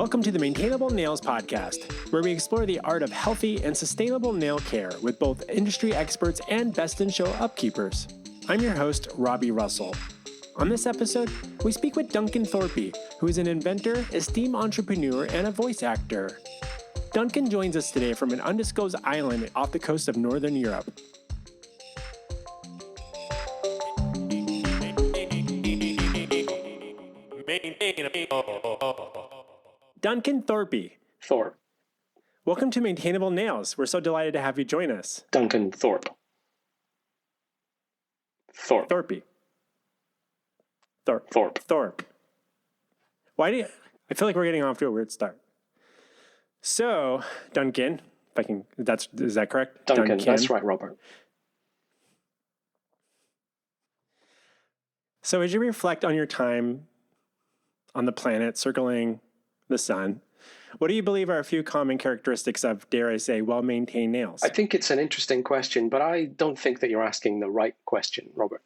Welcome to the Maintainable Nails podcast, where we explore the art of healthy and sustainable nail care with both industry experts and best-in-show upkeepers. I'm your host, Robby Russell. On this episode, we speak with Duncan Thorpe, who is an inventor, esteemed entrepreneur, and a voice actor. Duncan joins us today from an undisclosed island off the coast of Northern Europe. Duncan Thorpe. Thorpe. Welcome to Maintainable Nails. We're so delighted to have you join us. Duncan Thorpe. Thorpe. Thorpe. Thorpe. Thorpe. Thorpe. Why do you... I feel like we're getting off to a weird start. So, Duncan, if I can... Is that correct? Duncan. That's right, Robert. So as you reflect on your time on the planet circling the sun, what do you believe are a few common characteristics of, dare I say, well-maintained nails? I think it's an interesting question, but I don't think that you're asking the right question, Robert.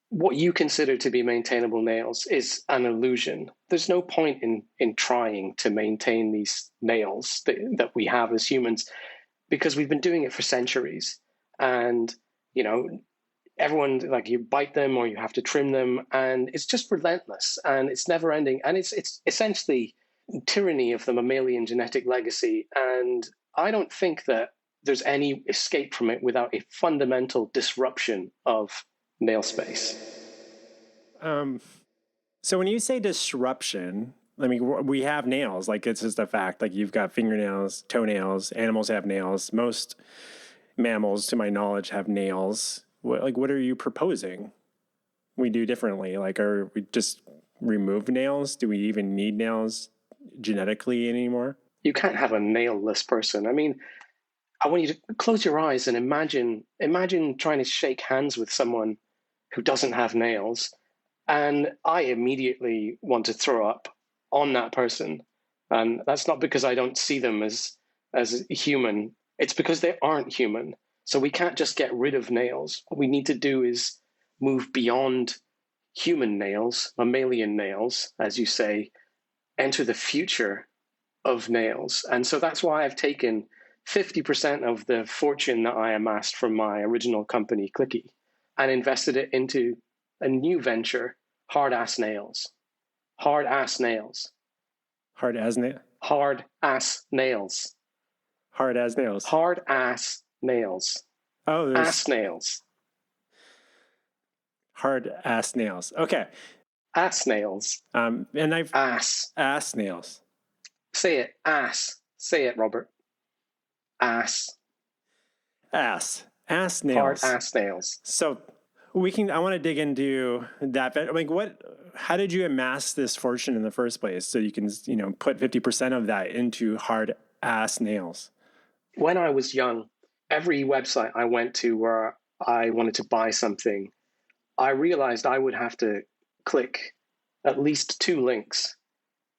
What you consider to be maintainable nails is an illusion. There's no point in trying to maintain these nails that we have as humans, because we've been doing it for centuries. And, you know, everyone, like, you bite them or you have to trim them, and it's just relentless and it's never ending. And it's essentially tyranny of the mammalian genetic legacy. And I don't think that there's any escape from it without a fundamental disruption of nail space. So when you say disruption, I mean, we have nails, like it's just a fact, like you've got fingernails, toenails, animals have nails. Most mammals, to my knowledge, have nails. What are you proposing we do differently? Like, are we just remove nails? Do we even need nails genetically anymore? You can't have a nail-less person. I mean, I want you to close your eyes and imagine trying to shake hands with someone who doesn't have nails, and I immediately want to throw up on that person. And that's not because I don't see them as human. It's because they aren't human. So we can't just get rid of nails. What we need to do is move beyond human nails, mammalian nails, as you say, enter the future of nails. And so that's why I've taken 50% of the fortune that I amassed from my original company, Clicky, and invested it into a new venture, Hard-Ass Nails. Hard-Ass Nails. Hard-Ass Nails? Hard-Ass Nails. Hard-Ass Nails. Hard-Ass Nails. Oh, there's... Ass nails. Hard-Ass Nails. Okay. Ass nails. And I've... Ass. Ass nails. Say it. Ass. Say it, Robert. Ass. Ass. Ass nails. Hard-ass nails. So I want to dig into that. Like, how did you amass this fortune in the first place so you can, put 50% of that into hard-ass nails? When I was young, every website I went to where I wanted to buy something, I realized I would have to click at least 2 links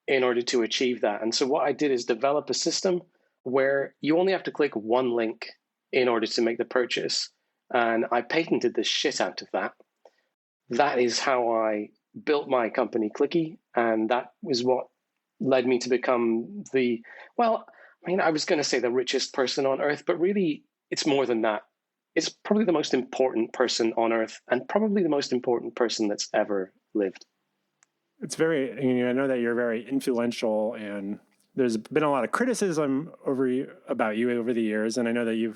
in order to achieve that. And so what I did is develop a system where you only have to click 1 link in order to make the purchase. And I patented the shit out of that. That is how I built my company, Clicky. And that was what led me to become I was going to say the richest person on earth, but really it's more than that. It's probably the most important person on earth, and probably the most important person that's ever lived. It's very, I know that you're very influential, and there's been a lot of criticism about you over the years. And I know that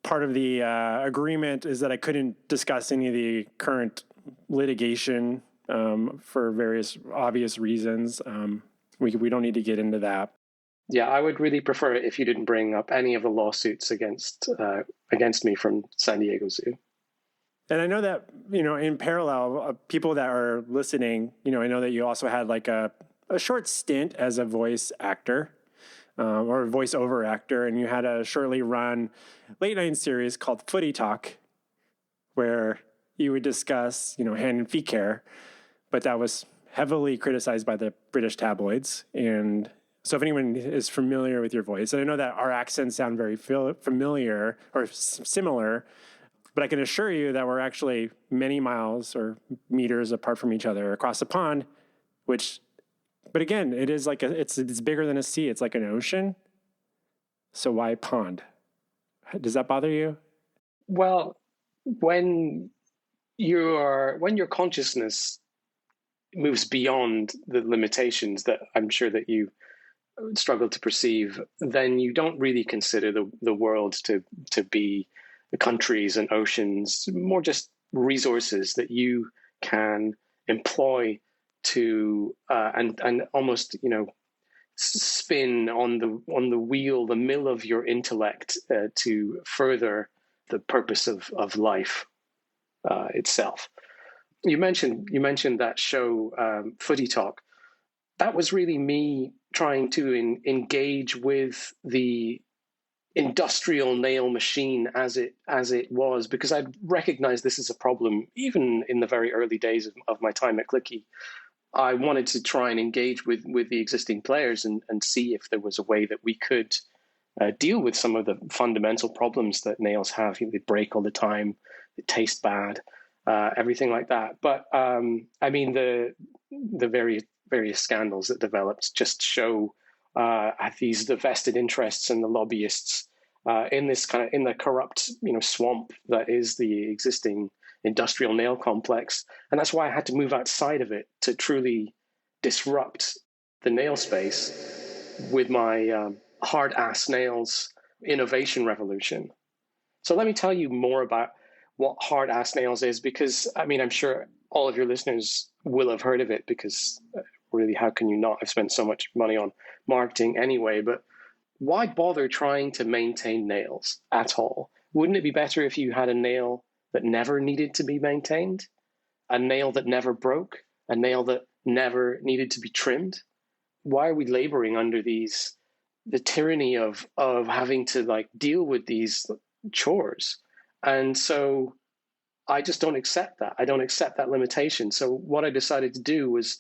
part of the agreement is that I couldn't discuss any of the current litigation for various obvious reasons. We don't need to get into that. Yeah, I would really prefer it if you didn't bring up any of the lawsuits against me from San Diego Zoo. And I know that, in parallel, people that are listening, I know that you also had like a short stint as a voice actor or a voiceover actor, and you had a shortly run late night series called Footy Talk, where you would discuss, hand and feet care, but that was heavily criticized by the British tabloids. And so if anyone is familiar with your voice, and I know that our accents sound very familiar or similar, but I can assure you that we're actually many miles or meters apart from each other across the pond, which But again, it is like it's bigger than a sea. It's like an ocean. So why pond? Does that bother you? Well, when your consciousness moves beyond the limitations that I'm sure that you struggle to perceive, then you don't really consider the world to be the countries and oceans, more just resources that you can employ to and almost spin on the wheel, the mill of your intellect to further the purpose of life itself. You mentioned that show, Footy Talk. That was really me trying to engage with the industrial nail machine as it was, because I recognized this as a problem even in the very early days of my time at Clicky. I wanted to try and engage with the existing players and see if there was a way that we could deal with some of the fundamental problems that nails have. They break all the time, they taste bad, everything like that. But I mean, the various scandals that developed just show the vested interests and the lobbyists in the corrupt swamp that is the existing industrial nail complex. And that's why I had to move outside of it to truly disrupt the nail space with my hard ass nails innovation revolution. So let me tell you more about what hard ass nails is, because I mean, I'm sure all of your listeners will have heard of it, because really, how can you not? I've spent so much money on marketing anyway. But why bother trying to maintain nails at all? Wouldn't it be better if you had a nail that never needed to be maintained, a nail that never broke, a nail that never needed to be trimmed? Why are we laboring under the tyranny of having to deal with these chores? And so I just don't accept that. I don't accept that limitation. So what I decided to do was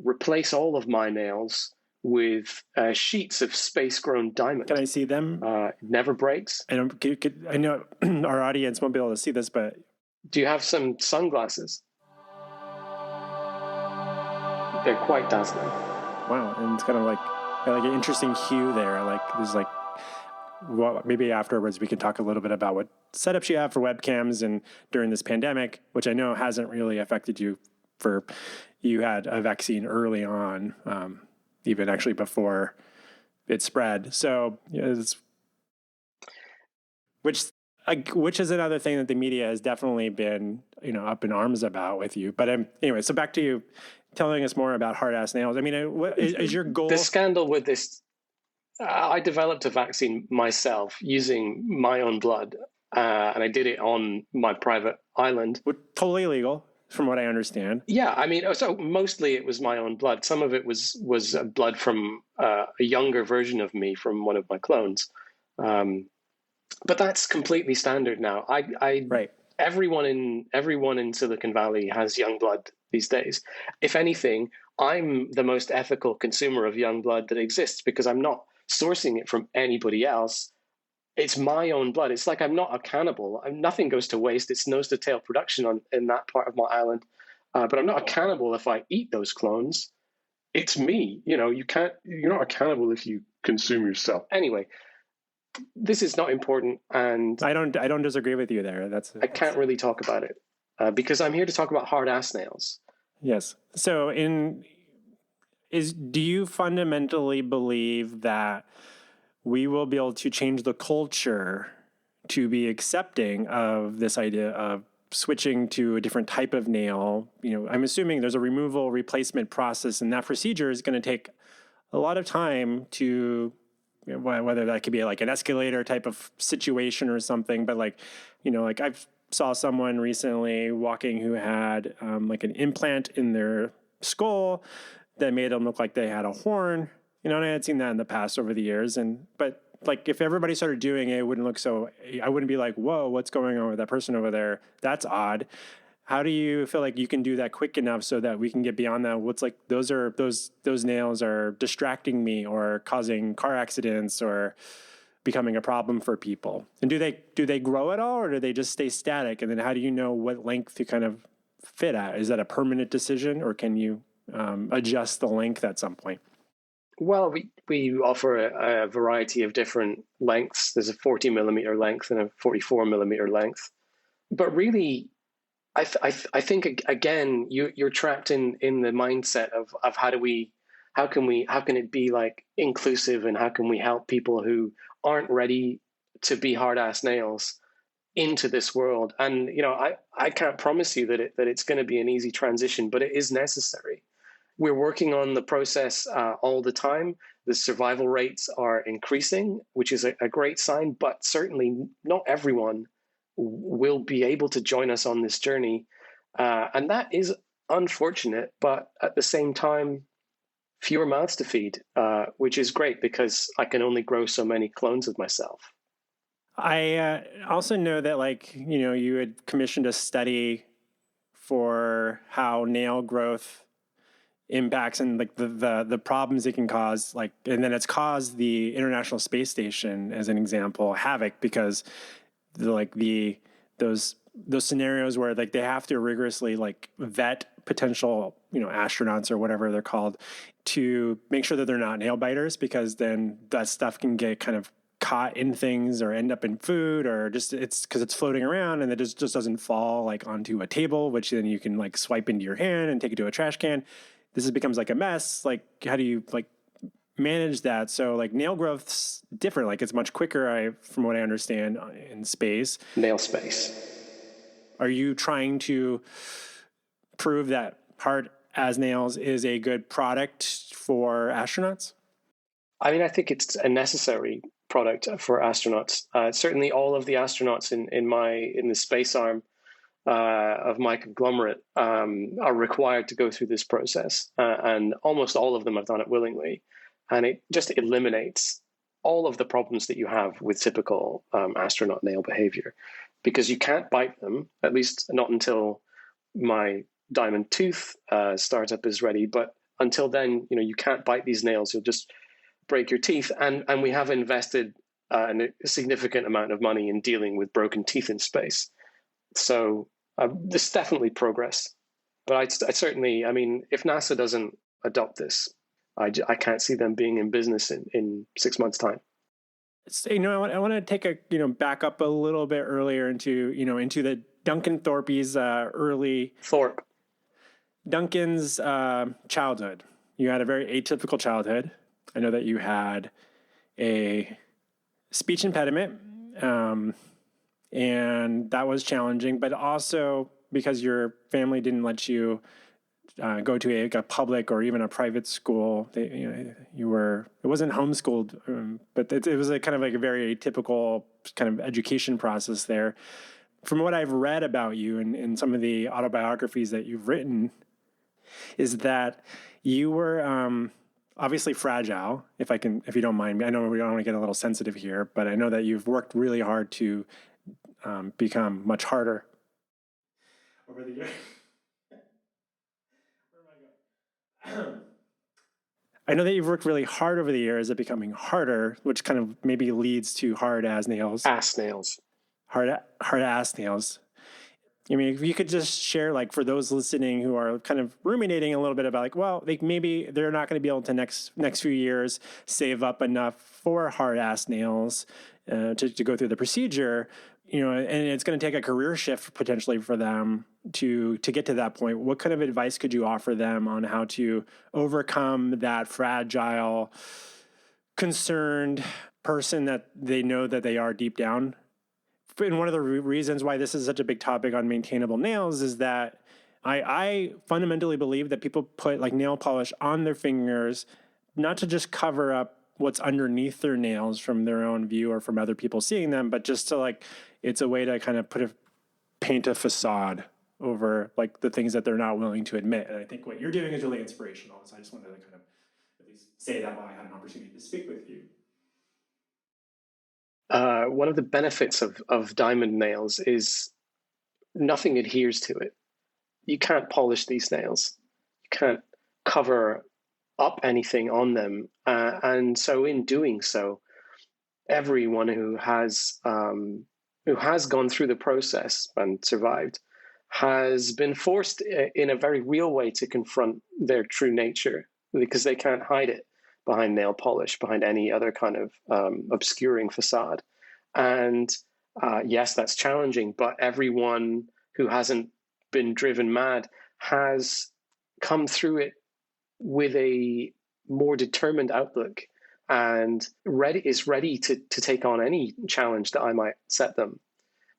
replace all of my nails with sheets of space-grown diamond. Can I see them? It never breaks. I know our audience won't be able to see this, but do you have some sunglasses? They're quite dazzling. Wow, and it's kind of like an interesting hue there. Well, maybe afterwards we can talk a little bit about what setups you have for webcams and during this pandemic, which I know hasn't really affected you. You had a vaccine early on, even actually before it spread. So, which is another thing that the media has definitely been, up in arms about with you. But anyway, so back to you telling us more about hard ass nails. I mean, what is your goal? The scandal with this, I developed a vaccine myself using my own blood, and I did it on my private island. Totally illegal, from what I understand. Yeah, I mean, so mostly it was my own blood. Some of it was blood from a younger version of me from one of my clones. But that's completely standard now. Right. Everyone in Silicon Valley has young blood these days. If anything, I'm the most ethical consumer of young blood that exists, because I'm not sourcing it from anybody else. It's my own blood. It's like I'm not a cannibal. Nothing goes to waste. It's nose to tail production in that part of my island. But I'm not a cannibal if I eat those clones. It's me. You're not a cannibal if you consume yourself. Anyway, this is not important, and I don't disagree with you there. I can't really talk about it because I'm here to talk about hard ass nails. Yes. So do you fundamentally believe that we will be able to change the culture to be accepting of this idea of switching to a different type of nail? I'm assuming there's a removal replacement process, and that procedure is going to take a lot of time to, whether that could be like an escalator type of situation or something. But I saw someone recently walking who had an implant in their skull that made them look like they had a horn. And I had seen that in the past over the years. But if everybody started doing it, it wouldn't look so, I wouldn't be like, whoa, what's going on with that person over there? That's odd. How do you feel like you can do that quick enough so that we can get beyond that? What's those nails are distracting me or causing car accidents or becoming a problem for people? And do they grow at all, or do they just stay static? And then how do you know what length to kind of fit at? Is that a permanent decision, or can you adjust the length at some point? Well, we offer a variety of different lengths. There's a 40 millimeter length and a 44 millimeter length. But really, I think again, you're trapped in the mindset of how can it be like inclusive, and how can we help people who aren't ready to be hard ass nails into this world? And I can't promise you that it's going to be an easy transition, but it is necessary. We're working on the process all the time. The survival rates are increasing, which is a great sign, but certainly not everyone will be able to join us on this journey. And that is unfortunate, but at the same time, fewer mouths to feed, which is great because I can only grow so many clones of myself. I also know that, you had commissioned a study for how nail growth impacts and the problems it can cause, and then it's caused the International Space Station, as an example, havoc, because those scenarios where they have to rigorously vet potential astronauts or whatever they're called to make sure that they're not nail biters, because then that stuff can get kind of caught in things or end up in food, or just it's because it's floating around and it just doesn't fall onto a table, which then you can swipe into your hand and take it to a trash can. This becomes a mess. How do you manage that? So nail growth's different. It's much quicker, from what I understand, in space. Nail space. Are you trying to prove that hard as nails is a good product for astronauts? I mean, I think it's a necessary product for astronauts. Certainly, all of the astronauts in the space arm of my conglomerate are required to go through this process, and almost all of them have done it willingly. And it just eliminates all of the problems that you have with typical astronaut nail behavior, because you can't bite them, at least not until my diamond tooth startup is ready. But until then, you can't bite these nails. You'll just break your teeth. And we have invested a significant amount of money in dealing with broken teeth in space. So there's definitely progress. But I certainly, if NASA doesn't adopt this, I can't see them being in business in 6 months' time. So, I want to take a back up a little bit earlier into the Duncan Thorpe's early Thorpe. Duncan's childhood. You had a very atypical childhood. I know that you had a speech impediment, and that was challenging, but also because your family didn't let you go to a public or even a private school. It wasn't homeschooled, but it was a kind of a very typical kind of education process there. From what I've read about you and some of the autobiographies that you've written, is that you were obviously fragile, if you don't mind me. I know we don't want to get a little sensitive here, but I know that you've worked really hard to become much harder over the years. I know that you've worked really hard over the years at becoming harder, which kind of maybe leads to hard as nails. Ass nails. Hard ass nails. If you could just share, for those listening who are kind of ruminating a little bit about maybe they're not going to be able to next few years save up enough for hard ass nails to go through the procedure, and it's going to take a career shift potentially for them to get to that point. What kind of advice could you offer them on how to overcome that fragile, concerned person that they know that they are deep down? And one of the reasons why this is such a big topic on Maintainable Nails is that I fundamentally believe that people put nail polish on their fingers, not to just cover up what's underneath their nails from their own view or from other people seeing them, but just to it's a way to kind of paint a facade over the things that they're not willing to admit. And I think what you're doing is really inspirational. So I just wanted to kind of at least say that while I had an opportunity to speak with you. One of the benefits of diamond nails is nothing adheres to it. You can't polish these nails. You can't cover up anything on them. And so in doing so, everyone who has gone through the process and survived has been forced in a very real way to confront their true nature, because they can't hide it behind nail polish, behind any other kind of obscuring facade. And yes, that's challenging, but everyone who hasn't been driven mad has come through it with a more determined outlook and is ready to take on any challenge that I might set them.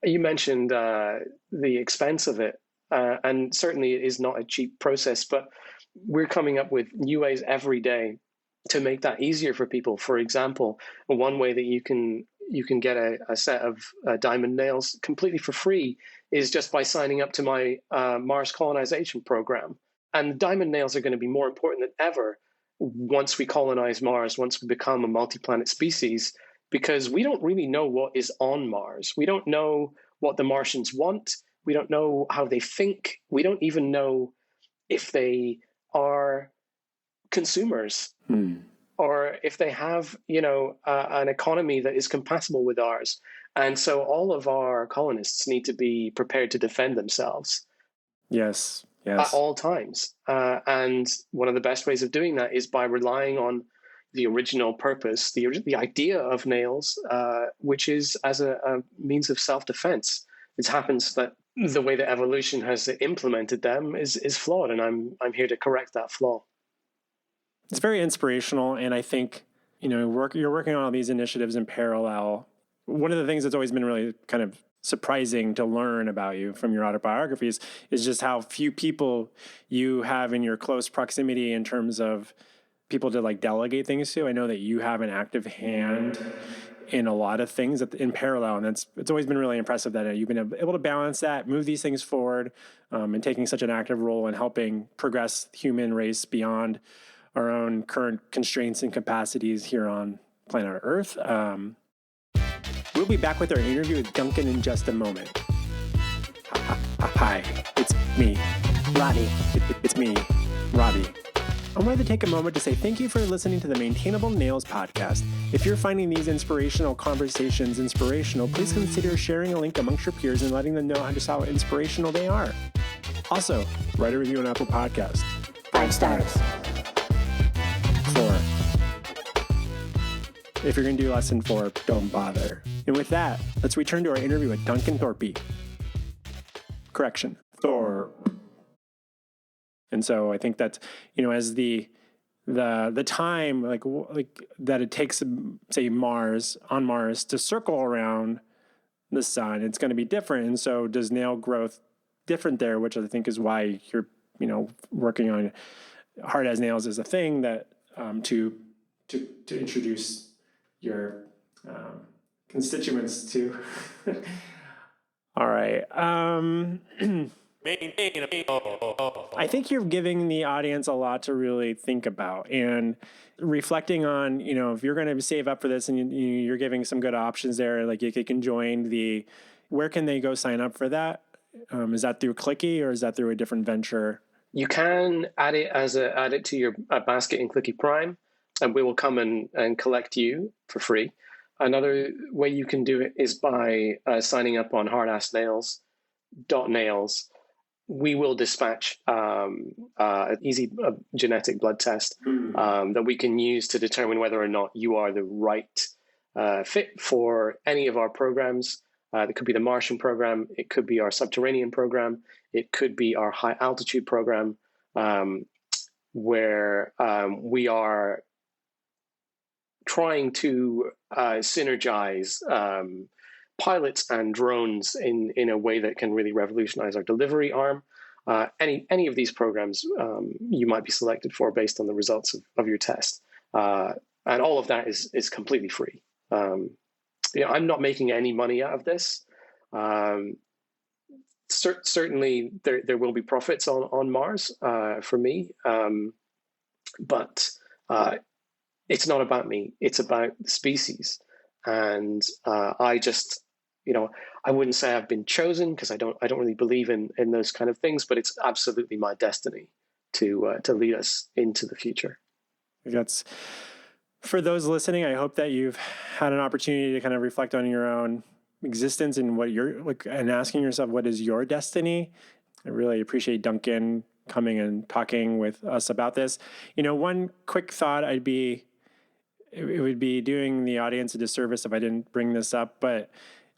You mentioned the expense of it, and certainly it is not a cheap process, but we're coming up with new ways every day to make that easier for people. For example, one way that you can get a set of diamond nails completely for free is just by signing up to my Mars colonization program. And diamond nails are going to be more important than ever once we colonize Mars, once we become a multi-planet species, because we don't really know what is on Mars. We don't know what the Martians want. We don't know how they think. We don't even know if they are consumers or if they have, an economy that is compatible with ours. And so all of our colonists need to be prepared to defend themselves. Yes. At all times. And one of the best ways of doing that is by relying on the original purpose, the idea of nails, which is as a means of self-defense. It happens that the way that evolution has implemented them is flawed, and I'm here to correct that flaw. It's very inspirational, and I think you're working on all these initiatives in parallel. One of the things that's always been really kind of surprising to learn about you from your autobiographies is just how few people you have in your close proximity in terms of people to like delegate things to. I know that you have an active hand in a lot of things in parallel, and it's always been really impressive that you've been able to balance that, move these things forward, and taking such an active role in helping progress the human race beyond our own current constraints and capacities here on planet Earth. We'll be back with our interview with Duncan in just a moment. Hi, it's me, Robby. It's me, Robby. I wanted to take a moment to say thank you for listening to the Maintainable Nails podcast. If you're finding these inspirational conversations inspirational, please consider sharing a link amongst your peers and letting them know just how inspirational they are. Also, write a review on Apple Podcasts. 5 stars. 4. If you're going to do less than 4, don't bother. And with that, let's return to our interview with Duncan Thorpe. Correction, Thorpe. And so I think that, as the time like that it takes, say, on Mars to circle around the sun, it's going to be different. And so does nail growth different there, which I think is why you're, working on hard as nails as a thing that to introduce your constituents to. All right. I think you're giving the audience a lot to really think about, and reflecting on, if you're going to save up for this, and you're giving some good options there, like you can join where can they go sign up for that? Is that through Clicky, or is that through a different venture? You can add it to your basket in Clicky Prime, and we will come and collect you for free. Another way you can do it is by signing up on hardassnails.nails. We will dispatch an easy genetic blood test that we can use to determine whether or not you are the right fit for any of our programs. It could be the Martian program. It could be our subterranean program. It could be our high altitude program, where we are trying to synergize pilots and drones in a way that can really revolutionize our delivery arm. Any of these programs you might be selected for based on the results of your test. And all of that is completely free. I'm not making any money out of this. Certainly there will be profits on Mars for me, but it's not about me. It's about the species. And I just, I wouldn't say I've been chosen, because I don't really believe in those kind of things, but it's absolutely my destiny to lead us into the future. That's, for those listening, I hope that you've had an opportunity to kind of reflect on your own existence and what you're like, and asking yourself, what is your destiny? I really appreciate Duncan coming and talking with us about this. One quick thought it would be doing the audience a disservice if I didn't bring this up, but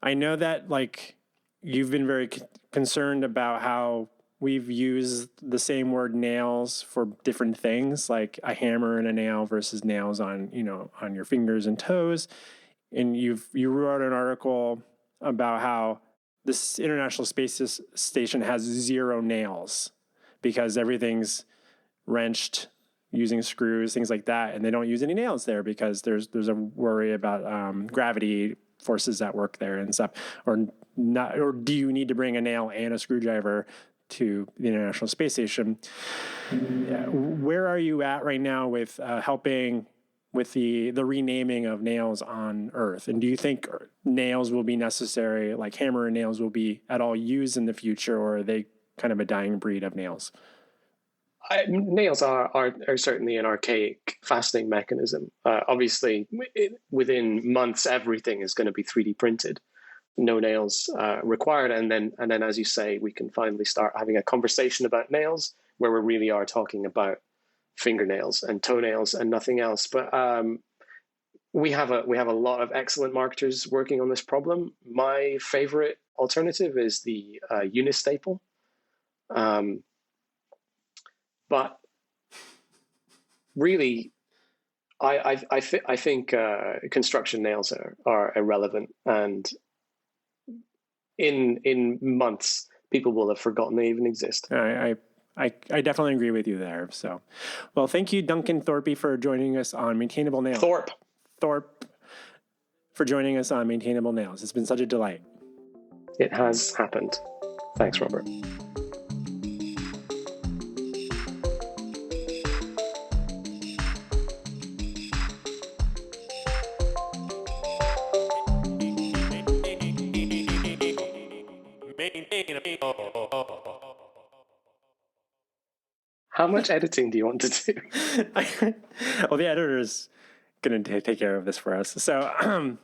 I know that like you've been very concerned about how we've used the same word nails for different things, like a hammer and a nail versus nails on your fingers and toes. And you wrote an article about how this International Space Station has 0 nails because everything's wrenched using screws, things like that, and they don't use any nails there because there's a worry about gravity forces at work there and stuff, or not, or do you need to bring a nail and a screwdriver to the International Space Station? Where are you at right now with helping with the renaming of nails on Earth? And do you think nails will be necessary, like hammer and nails will be at all used in the future, or are they kind of a dying breed of nails? Nails are certainly an archaic fastening mechanism. Obviously, within months, everything is going to be 3D printed. No nails required, and then, as you say, we can finally start having a conversation about nails where we really are talking about fingernails and toenails and nothing else. But we have a lot of excellent marketers working on this problem. My favorite alternative is the unistaple. But really, I think construction nails are irrelevant, and in months, people will have forgotten they even exist. I definitely agree with you there. So, well, thank you, Duncan Thorpe, for joining us on Maintainable Nails. Thorpe for joining us on Maintainable Nails. It's been such a delight. It has happened. Thanks, Robert. How much editing do you want to do? Well, the editor is going to take care of this for us. So